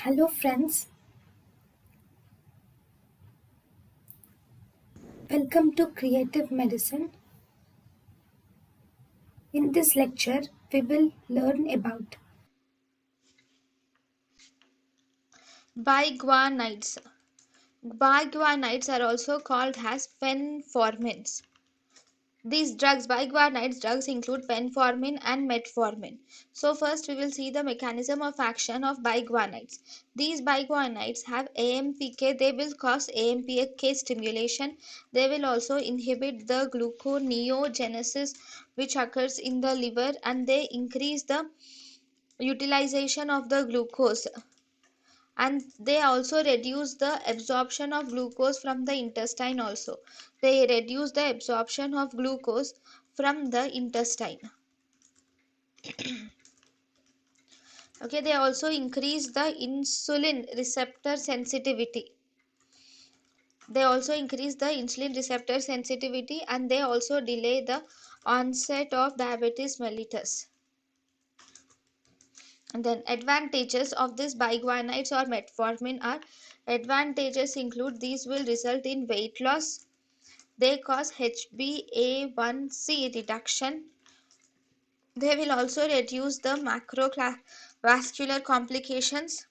Hello, friends. Welcome to Creative Medicine. In this lecture, we will learn about Biguanides. Biguanides are also called as fenformins. These biguanides drugs include fenformin and metformin. So first we will see the mechanism of action of biguanides. These biguanides have AMPK. They will cause AMPK stimulation. They will also inhibit the gluconeogenesis which occurs in the liver, and they increase the utilization of the glucose, and they also reduce the absorption of glucose from the intestine. Also they reduce the absorption of glucose from the intestine. Okay, they also increase the insulin receptor sensitivity. And they also delay the onset of diabetes mellitus. And then advantages of this biguanides or metformin are: advantages include these will result in weight loss, they cause HbA1c reduction, they will also reduce the macrovascular complications,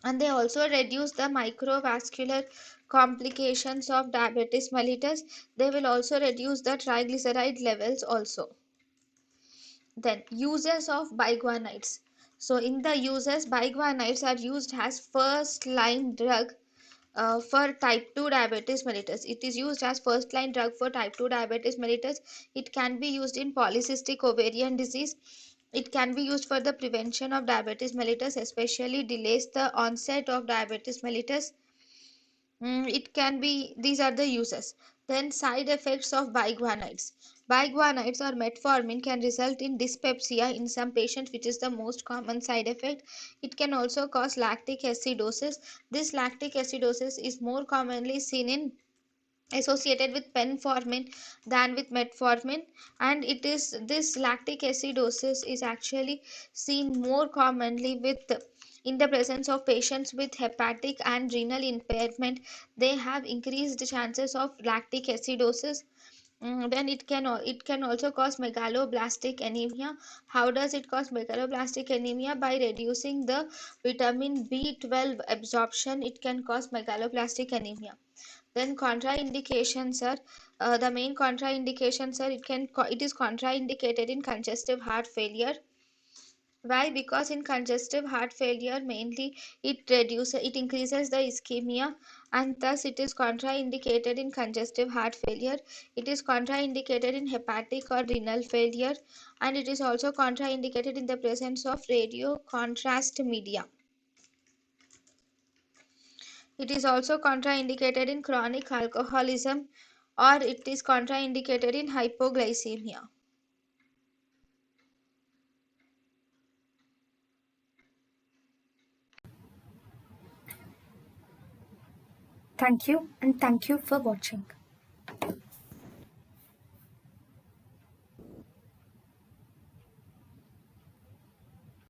and they also reduce the microvascular complications of diabetes mellitus. They will also reduce the triglyceride levels also. Then uses of biguanides. So in the uses, biguanides are used as first line drug for type 2 diabetes mellitus. It is used as first line drug for type 2 diabetes mellitus. It can be used in polycystic ovarian disease. It can be used for the prevention of diabetes mellitus, especially delays the onset of diabetes mellitus. It can be, these are the uses. Then side effects of biguanides. Biguanides or metformin can result in dyspepsia in some patients, which is the most common side effect. It can also cause lactic acidosis. This lactic acidosis is more commonly seen in associated with penformin than with metformin, and it is this lactic acidosis is actually seen more commonly with in the presence of patients with hepatic and renal impairment. They have increased chances of lactic acidosis. Then it can also cause megaloblastic anemia. How does it cause megaloblastic anemia? By reducing the vitamin B12 absorption, it can cause megaloblastic anemia. Then contraindications are, the main contraindications are, it is contraindicated in congestive heart failure. Why? Because in congestive heart failure mainly it increases the ischemia, and thus it is contraindicated in congestive heart failure. It is contraindicated in hepatic or renal failure, and it is also contraindicated in the presence of radio contrast media. It is also contraindicated in chronic alcoholism, or it is contraindicated in hypoglycemia. thank you and thank you for watching.